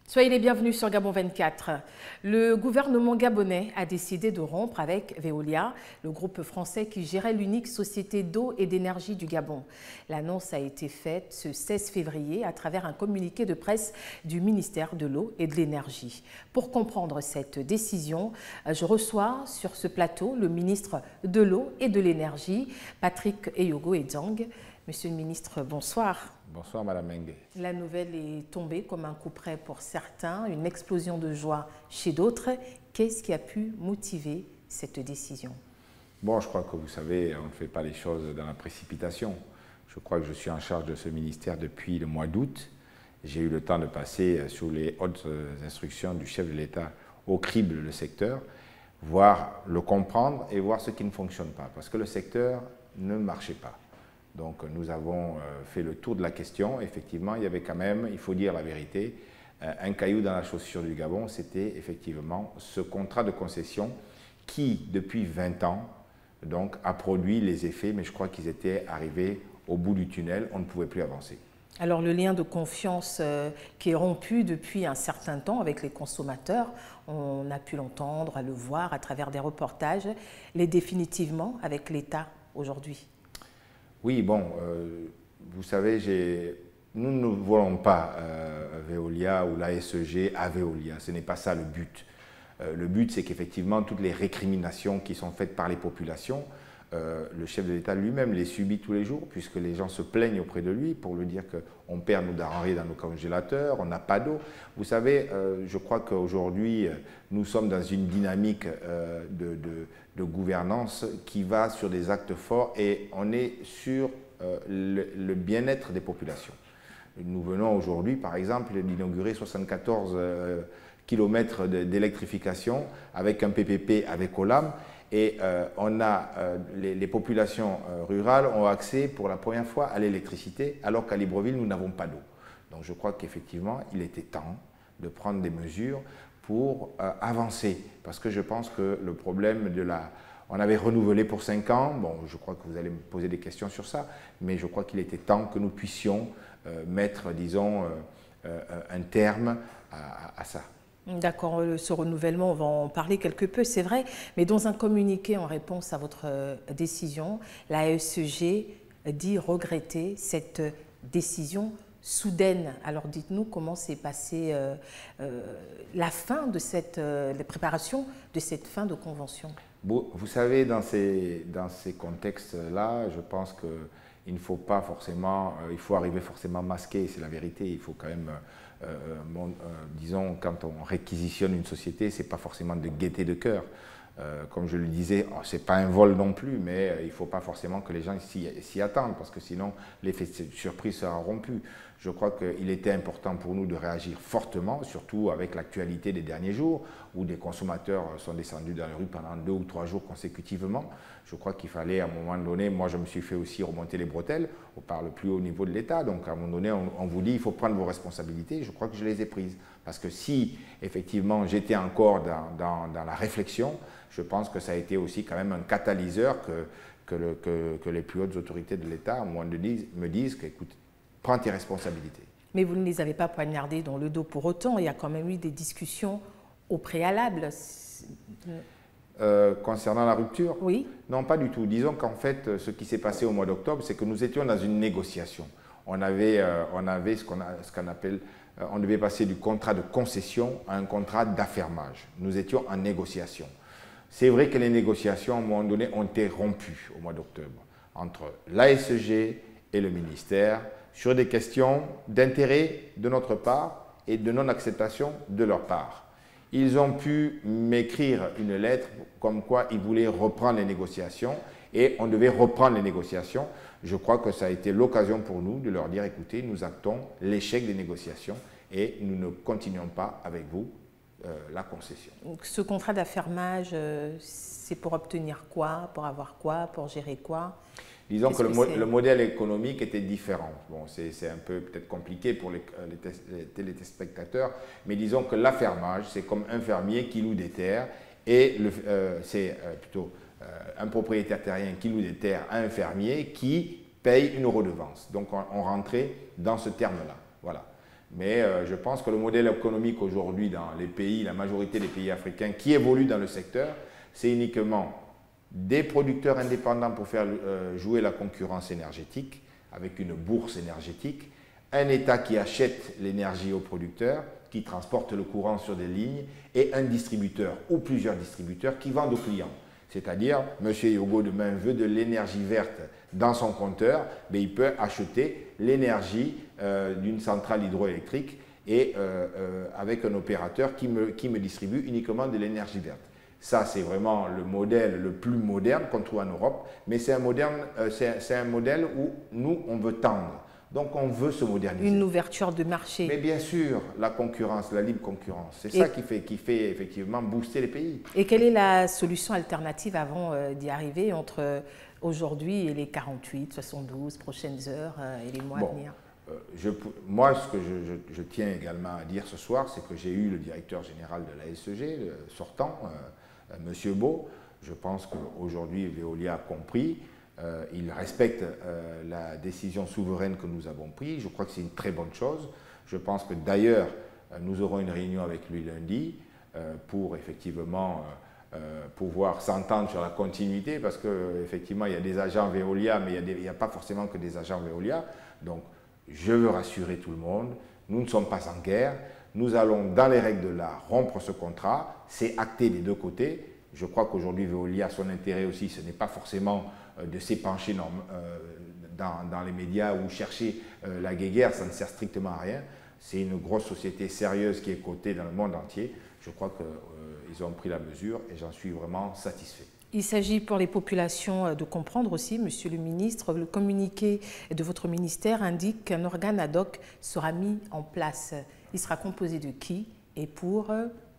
Soyez les bienvenus sur Gabon 24. Le gouvernement gabonais a décidé de rompre avec Veolia, le groupe français qui gérait l'unique société d'eau et d'énergie du Gabon. L'annonce a été faite ce 16 février à travers un communiqué de presse du ministère de l'eau et de l'énergie. Pour comprendre cette décision, je reçois sur ce plateau le ministre de l'eau et de l'énergie, Patrick Eyogo Edzang. Monsieur le ministre, bonsoir. Bonsoir Madame Mengue. La nouvelle est tombée comme un coup près pour certains, une explosion de joie chez d'autres. Qu'est-ce qui a pu motiver cette décision? Bon, je crois que vous savez, on ne fait pas les choses dans la précipitation. Je crois que je suis en charge de ce ministère depuis le mois d'août. J'ai eu le temps de passer sous les hautes instructions du chef de l'État au crible le secteur, voir le comprendre et voir ce qui ne fonctionne pas, parce que le secteur ne marchait pas. Donc nous avons fait le tour de la question. Effectivement, il y avait quand même, il faut dire la vérité, un caillou dans la chaussure du Gabon, c'était effectivement ce contrat de concession qui, depuis 20 ans, donc, a produit les effets, mais je crois qu'ils étaient arrivés au bout du tunnel, on ne pouvait plus avancer. Alors le lien de confiance qui est rompu depuis un certain temps avec les consommateurs, on a pu l'entendre, le voir à travers des reportages, l'est définitivement avec l'État aujourd'hui. Oui, bon, vous savez, nous ne voulons pas Veolia ou l'ASEG à Veolia, ce n'est pas ça le but. Le but, c'est qu'effectivement, toutes les récriminations qui sont faites par les populations, le chef de l'État lui-même les subit tous les jours, puisque les gens se plaignent auprès de lui pour lui dire qu'on perd nos denrées dans nos congélateurs, on n'a pas d'eau. Vous savez, je crois qu'aujourd'hui, nous sommes dans une dynamique de gouvernance qui va sur des actes forts et on est sur le bien-être des populations. Nous venons aujourd'hui, par exemple, d'inaugurer 74 km d'électrification avec un PPP avec Olam. Et les populations rurales ont accès pour la première fois à l'électricité, alors qu'à Libreville, nous n'avons pas d'eau. Donc je crois qu'effectivement, il était temps de prendre des mesures pour avancer. Parce que je pense que le problème de la... On avait renouvelé pour 5 ans, bon, je crois que vous allez me poser des questions sur ça, mais je crois qu'il était temps que nous puissions mettre, disons, un terme à ça. D'accord, ce renouvellement, on va en parler quelque peu, c'est vrai, mais dans un communiqué en réponse à votre décision, la ASEG dit regretter cette décision soudaine. Alors dites-nous comment s'est passée la fin de la préparation de cette fin de convention. Vous savez, dans ces contextes-là, je pense qu'il ne faut pas forcément, il faut arriver forcément masqué, c'est la vérité, il faut quand même... disons, quand on réquisitionne une société, ce n'est pas forcément de gaieté de cœur. Comme je le disais, ce n'est pas un vol non plus, mais il ne faut pas forcément que les gens s'y attendent, parce que sinon l'effet de surprise sera rompu. Je crois qu'il était important pour nous de réagir fortement, surtout avec l'actualité des derniers jours, où des consommateurs sont descendus dans les rues pendant 2 ou 3 jours consécutivement. Je crois qu'il fallait à un moment donné, moi je me suis fait aussi remonter les bretelles par le plus haut niveau de l'État, donc à un moment donné on vous dit il faut prendre vos responsabilités, je crois que je les ai prises. Parce que si effectivement j'étais encore dans la réflexion, je pense que ça a été aussi quand même un catalyseur que les plus hautes autorités de l'État me disent qu'écoute, prends tes responsabilités. Mais vous ne les avez pas poignardés dans le dos pour autant, il y a quand même eu des discussions au préalable. Concernant la rupture? Oui. Non, pas du tout. Disons qu'en fait, ce qui s'est passé au mois d'octobre, c'est que nous étions dans une négociation. On avait ce qu'on appelle, on devait passer du contrat de concession à un contrat d'affermage. Nous étions en négociation. C'est vrai que les négociations, à un moment donné, ont été rompues au mois d'octobre entre l'ASEG et le ministère sur des questions d'intérêt de notre part et de non-acceptation de leur part. Ils ont pu m'écrire une lettre comme quoi ils voulaient reprendre les négociations et on devait reprendre les négociations. Je crois que ça a été l'occasion pour nous de leur dire, écoutez, nous actons l'échec des négociations et nous ne continuons pas avec vous la concession. Donc, ce contrat d'affermage, c'est pour obtenir quoi? Pour avoir quoi? Pour gérer quoi? Disons que le modèle économique était différent. Bon, c'est un peu peut-être compliqué pour les téléspectateurs, mais disons que l'affermage, c'est comme un fermier qui loue des terres et c'est plutôt un propriétaire terrien qui loue des terres à un fermier qui paye une redevance. Donc on rentrait dans ce terme-là. Voilà. Mais je pense que le modèle économique aujourd'hui dans les pays, la majorité des pays africains qui évoluent dans le secteur, c'est uniquement des producteurs indépendants pour faire jouer la concurrence énergétique avec une bourse énergétique, un État qui achète l'énergie aux producteurs, qui transporte le courant sur des lignes et un distributeur ou plusieurs distributeurs qui vendent aux clients. C'est-à-dire, M. Yogo demain veut de l'énergie verte dans son compteur, mais il peut acheter l'énergie d'une centrale hydroélectrique et avec un opérateur qui me distribue uniquement de l'énergie verte. Ça, c'est vraiment le modèle le plus moderne qu'on trouve en Europe, mais c'est un modèle où nous, on veut tendre. Donc, on veut se moderniser. Une ouverture de marché. Mais bien sûr, la concurrence, la libre concurrence, c'est ça qui fait effectivement booster les pays. Et quelle est la solution alternative avant d'y arriver entre aujourd'hui et les 48, 72 prochaines heures et les mois à venir? Moi, ce que je tiens également à dire ce soir, c'est que j'ai eu le directeur général de la SEG, le sortant, M. Beau. Je pense qu'aujourd'hui, Veolia a compris. Il respecte la décision souveraine que nous avons prise. Je crois que c'est une très bonne chose. Je pense que d'ailleurs, nous aurons une réunion avec lui lundi pour effectivement pouvoir s'entendre sur la continuité parce qu'effectivement, il y a des agents Veolia, mais il n'y a pas forcément que des agents Veolia. Donc, je veux rassurer tout le monde. Nous ne sommes pas en guerre. Nous allons, dans les règles de l'art, rompre ce contrat. C'est acté des deux côtés. Je crois qu'aujourd'hui, Veolia, son intérêt aussi, ce n'est pas forcément de s'épancher dans les médias ou chercher la guéguerre, ça ne sert strictement à rien. C'est une grosse société sérieuse qui est cotée dans le monde entier. Je crois qu'ils ont pris la mesure et j'en suis vraiment satisfait. Il s'agit pour les populations de comprendre aussi, Monsieur le ministre, le communiqué de votre ministère indique qu'un organe ad hoc sera mis en place. Il sera composé de qui et pour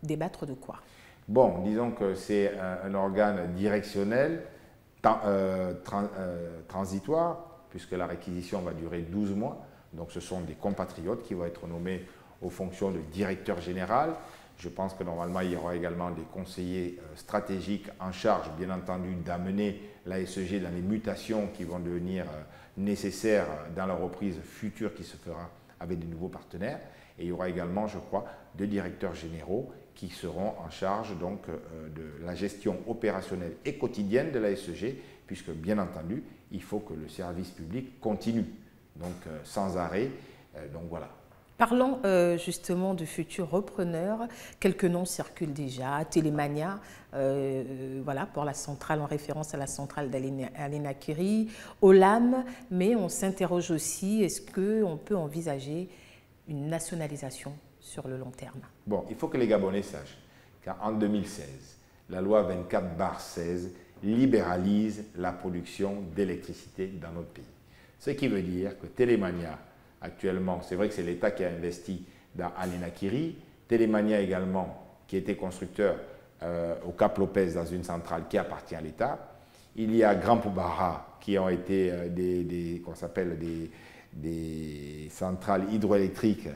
débattre de quoi? Bon, disons que c'est un organe directionnel, transitoire, puisque la réquisition va durer 12 mois. Donc ce sont des compatriotes qui vont être nommés aux fonctions de directeur général. Je pense que normalement, il y aura également des conseillers stratégiques en charge, bien entendu, d'amener la SEG dans les mutations qui vont devenir nécessaires dans la reprise future qui se fera avec de nouveaux partenaires. Et il y aura également, je crois, deux directeurs généraux qui seront en charge donc, de la gestion opérationnelle et quotidienne de la SEG, puisque bien entendu, il faut que le service public continue, donc sans arrêt. Donc voilà. Parlons justement de futurs repreneurs. Quelques noms circulent déjà. Télémania, voilà, pour la centrale, en référence à la centrale d'Alénakiri. Olam, mais on s'interroge aussi, est-ce qu'on peut envisager une nationalisation sur le long terme? Bon, il faut que les Gabonais sachent qu'en 2016, la loi 24/16 libéralise la production d'électricité dans notre pays. Ce qui veut dire que Télémania, actuellement, c'est vrai que c'est l'État qui a investi dans Alénakiri, Télémania également, qui était constructeur au Cap Lopez dans une centrale qui appartient à l'État. Il y a Grand Poubara, qui ont été des centrales hydroélectriques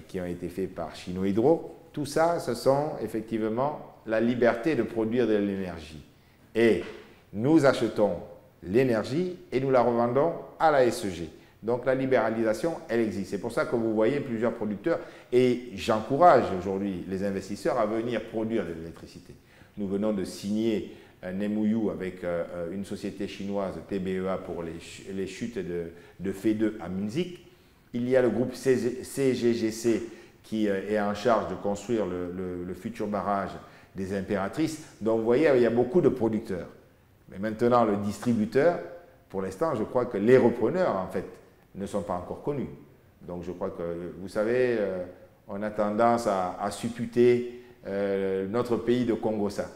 qui ont été faites par Chino Hydro. Tout ça, ce sont effectivement la liberté de produire de l'énergie. Et nous achetons l'énergie et nous la revendons à la SEG. Donc la libéralisation, elle existe. C'est pour ça que vous voyez plusieurs producteurs et j'encourage aujourd'hui les investisseurs à venir produire de l'électricité. Nous venons de signer un MOU avec une société chinoise, TBEA, pour les chutes de F2 à Munich. Il y a le groupe CGGC qui est en charge de construire le futur barrage des Impératrices. Donc vous voyez, il y a beaucoup de producteurs. Mais maintenant, le distributeur, pour l'instant, je crois que les repreneurs, en fait, ne sont pas encore connus. Donc je crois que, vous savez, on a tendance à supputer notre pays de Congo-Ça.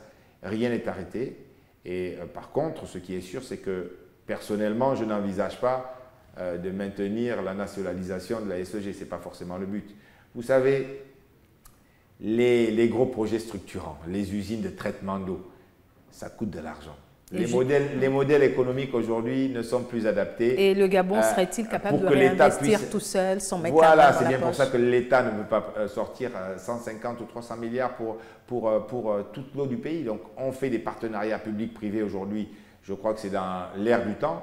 Rien n'est arrêté. Et par contre, ce qui est sûr, c'est que personnellement, je n'envisage pas de maintenir la nationalisation de la SEG. Ce n'est pas forcément le but. Vous savez, les gros projets structurants, les usines de traitement d'eau, ça coûte de l'argent. Les modèles économiques aujourd'hui ne sont plus adaptés. Et le Gabon serait-il capable de réinvestir tout seul sans mettre la main dans la poche? Voilà, c'est bien pour ça que l'État ne peut pas sortir 150 ou 300 milliards pour toute l'eau du pays. Donc on fait des partenariats publics-privés aujourd'hui. Je crois que c'est dans l'air du temps.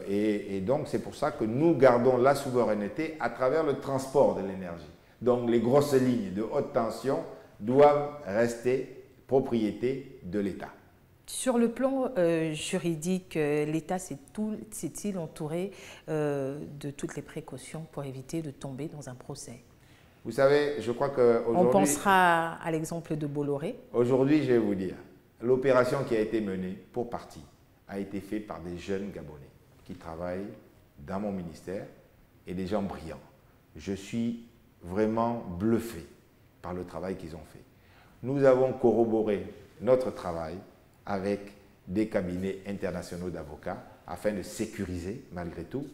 Et donc c'est pour ça que nous gardons la souveraineté à travers le transport de l'énergie. Donc les grosses lignes de haute tension doivent rester propriété de l'État. Sur le plan juridique, l'État s'est-il entouré de toutes les précautions pour éviter de tomber dans un procès? Vous savez, je crois qu'aujourd'hui... On pensera à l'exemple de Bolloré. Aujourd'hui, je vais vous dire, l'opération qui a été menée, pour partie, a été faite par des jeunes Gabonais qui travaillent dans mon ministère et des gens brillants. Je suis vraiment bluffé par le travail qu'ils ont fait. Nous avons corroboré notre travail avec des cabinets internationaux d'avocats afin de sécuriser, malgré tout,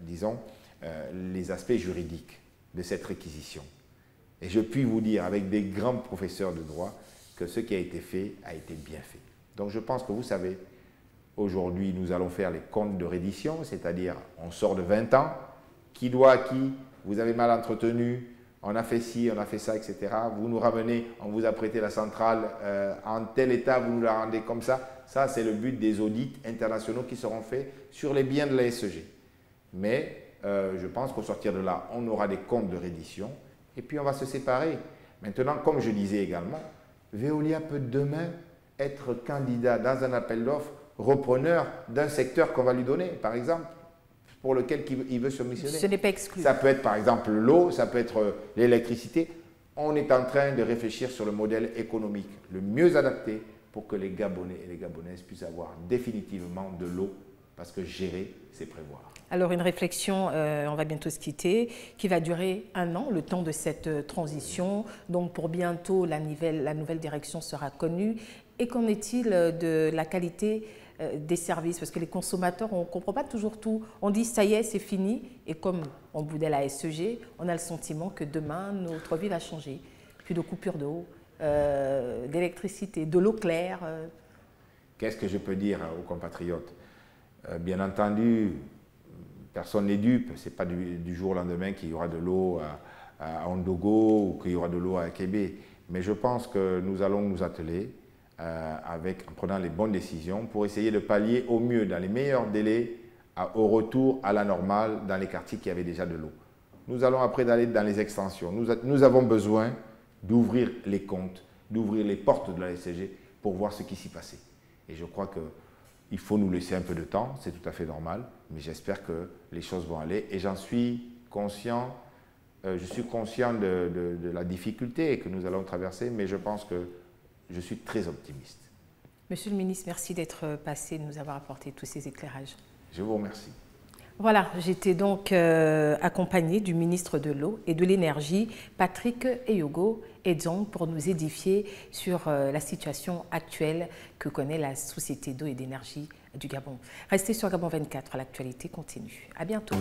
disons, les aspects juridiques de cette réquisition. Et je puis vous dire, avec des grands professeurs de droit, que ce qui a été fait a été bien fait. Donc je pense que vous savez, aujourd'hui, nous allons faire les comptes de reddition, c'est-à-dire on sort de 20 ans, qui doit à qui, vous avez mal entretenu, on a fait ci, on a fait ça, etc. Vous nous ramenez, on vous a prêté la centrale en tel état, vous nous la rendez comme ça. Ça, c'est le but des audits internationaux qui seront faits sur les biens de la SEG. Mais je pense qu'au sortir de là, on aura des comptes de reddition et puis on va se séparer. Maintenant, comme je disais également, Veolia peut demain être candidat dans un appel d'offres, repreneur d'un secteur qu'on va lui donner, par exemple, pour lequel il veut se missionner. Ce n'est pas exclu. Ça peut être par exemple l'eau, ça peut être l'électricité. On est en train de réfléchir sur le modèle économique le mieux adapté pour que les Gabonais et les Gabonaises puissent avoir définitivement de l'eau, parce que gérer, c'est prévoir. Alors une réflexion, on va bientôt se quitter, qui va durer 1 an, le temps de cette transition. Donc pour bientôt, la nouvelle direction sera connue. Et qu'en est-il de la qualité des services? Parce que les consommateurs, on ne comprend pas toujours tout. On dit ça y est, c'est fini. Et comme on boudait la SEG, on a le sentiment que demain, notre vie va changer. Plus de coupures d'eau, d'électricité, de l'eau claire. Qu'est-ce que je peux dire aux compatriotes? Bien entendu, personne n'est dupe. Ce n'est pas du jour au lendemain qu'il y aura de l'eau à Ondogo ou qu'il y aura de l'eau à Akébé. Mais je pense que nous allons nous atteler en prenant les bonnes décisions pour essayer de pallier au mieux, dans les meilleurs délais, au retour à la normale dans les quartiers qui avaient déjà de l'eau. Nous allons après aller dans les extensions. Nous avons besoin d'ouvrir les comptes, d'ouvrir les portes de la SCG pour voir ce qui s'y passait. Et je crois qu'il faut nous laisser un peu de temps, c'est tout à fait normal, mais j'espère que les choses vont aller et j'en suis conscient. Je suis conscient de la difficulté que nous allons traverser, mais je pense que je suis très optimiste. Monsieur le ministre, merci d'être passé et de nous avoir apporté tous ces éclairages. Je vous remercie. Voilà, j'étais donc accompagnée du ministre de l'Eau et de l'Énergie, Patrick Eyogo Edzong, pour nous édifier sur la situation actuelle que connaît la Société d'eau et d'énergie du Gabon. Restez sur Gabon 24, l'actualité continue. À bientôt.